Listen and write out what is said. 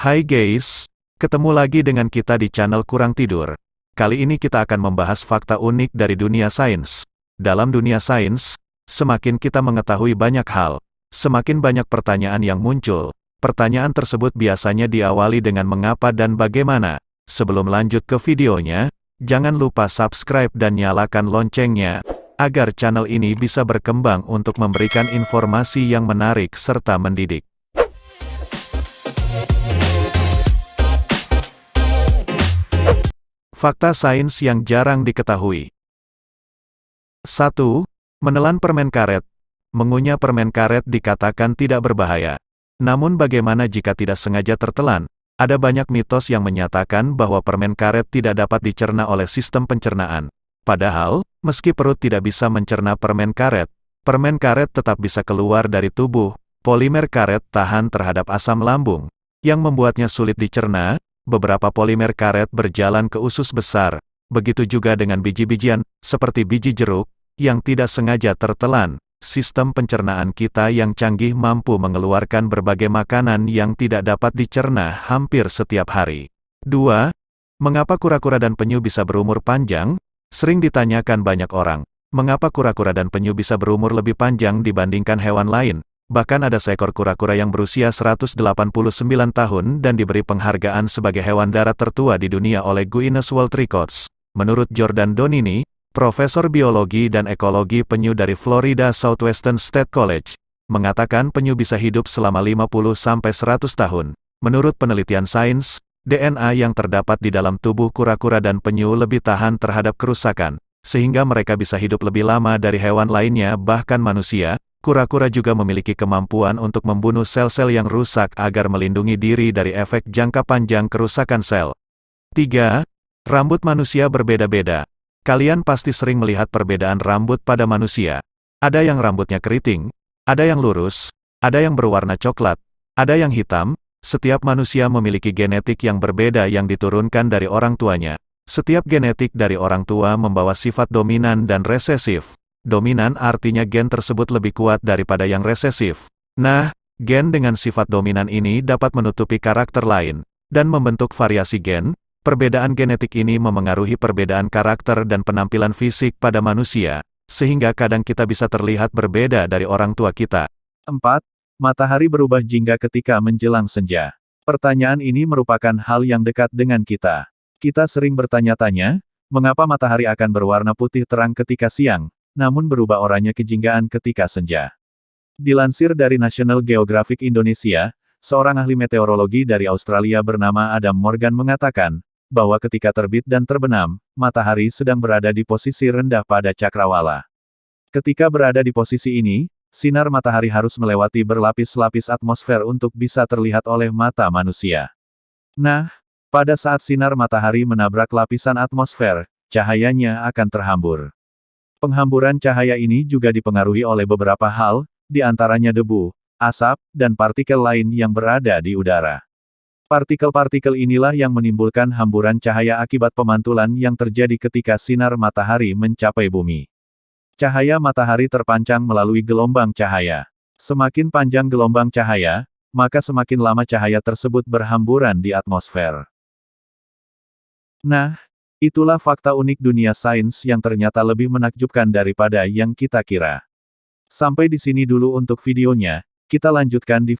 Hai guys, ketemu lagi dengan kita di channel Kurang Tidur. Kali ini kita akan membahas fakta unik dari dunia sains. Dalam dunia sains, semakin kita mengetahui banyak hal, semakin banyak pertanyaan yang muncul. Pertanyaan tersebut biasanya diawali dengan mengapa dan bagaimana. Sebelum lanjut ke videonya, jangan lupa subscribe dan nyalakan loncengnya, agar channel ini bisa berkembang untuk memberikan informasi yang menarik serta mendidik. Fakta sains yang jarang diketahui. 1. Menelan permen karet. Mengunyah permen karet dikatakan tidak berbahaya. Namun bagaimana jika tidak sengaja tertelan? Ada banyak mitos yang menyatakan bahwa permen karet tidak dapat dicerna oleh sistem pencernaan. Padahal, meski perut tidak bisa mencerna permen karet tetap bisa keluar dari tubuh. Polimer karet tahan terhadap asam lambung, yang membuatnya sulit dicerna. Beberapa polimer karet berjalan ke usus besar. Begitu juga dengan biji-bijian, seperti biji jeruk, yang tidak sengaja tertelan. Sistem pencernaan kita yang canggih mampu mengeluarkan berbagai makanan yang tidak dapat dicerna hampir setiap hari. 2. Mengapa kura-kura dan penyu bisa berumur panjang? Sering ditanyakan banyak orang, mengapa kura-kura dan penyu bisa berumur lebih panjang dibandingkan hewan lain? Bahkan ada seekor kura-kura yang berusia 189 tahun dan diberi penghargaan sebagai hewan darat tertua di dunia oleh Guinness World Records. Menurut Jordan Donini, profesor biologi dan ekologi penyu dari Florida Southwestern State College, mengatakan penyu bisa hidup selama 50-100 tahun. Menurut penelitian sains, DNA yang terdapat di dalam tubuh kura-kura dan penyu lebih tahan terhadap kerusakan, sehingga mereka bisa hidup lebih lama dari hewan lainnya bahkan manusia. Kura-kura juga memiliki kemampuan untuk membunuh sel-sel yang rusak agar melindungi diri dari efek jangka panjang kerusakan sel. 3. Rambut manusia berbeda-beda. Kalian pasti sering melihat perbedaan rambut pada manusia. Ada yang rambutnya keriting, ada yang lurus, ada yang berwarna coklat, ada yang hitam. Setiap manusia memiliki genetik yang berbeda yang diturunkan dari orang tuanya. Setiap genetik dari orang tua membawa sifat dominan dan resesif. Dominan artinya gen tersebut lebih kuat daripada yang resesif. Nah, gen dengan sifat dominan ini dapat menutupi karakter lain, dan membentuk variasi gen. Perbedaan genetik ini memengaruhi perbedaan karakter dan penampilan fisik pada manusia, sehingga kadang kita bisa terlihat berbeda dari orang tua kita. 4. Matahari berubah jingga ketika menjelang senja. Pertanyaan ini merupakan hal yang dekat dengan kita. Kita sering bertanya-tanya, mengapa matahari akan berwarna putih terang ketika siang, namun berubah oranye kejinggaan ketika senja. Dilansir dari National Geographic Indonesia, seorang ahli meteorologi dari Australia bernama Adam Morgan mengatakan, bahwa ketika terbit dan terbenam, matahari sedang berada di posisi rendah pada cakrawala. Ketika berada di posisi ini, sinar matahari harus melewati berlapis-lapis atmosfer untuk bisa terlihat oleh mata manusia. Nah, pada saat sinar matahari menabrak lapisan atmosfer, cahayanya akan terhambur. Penghamburan cahaya ini juga dipengaruhi oleh beberapa hal, di antaranya debu, asap, dan partikel lain yang berada di udara. Partikel-partikel inilah yang menimbulkan hamburan cahaya akibat pemantulan yang terjadi ketika sinar matahari mencapai bumi. Cahaya matahari terpancang melalui gelombang cahaya. Semakin panjang gelombang cahaya, maka semakin lama cahaya tersebut berhamburan di atmosfer. Nah, itulah fakta unik dunia sains yang ternyata lebih menakjubkan daripada yang kita kira. Sampai di sini dulu untuk videonya, kita lanjutkan di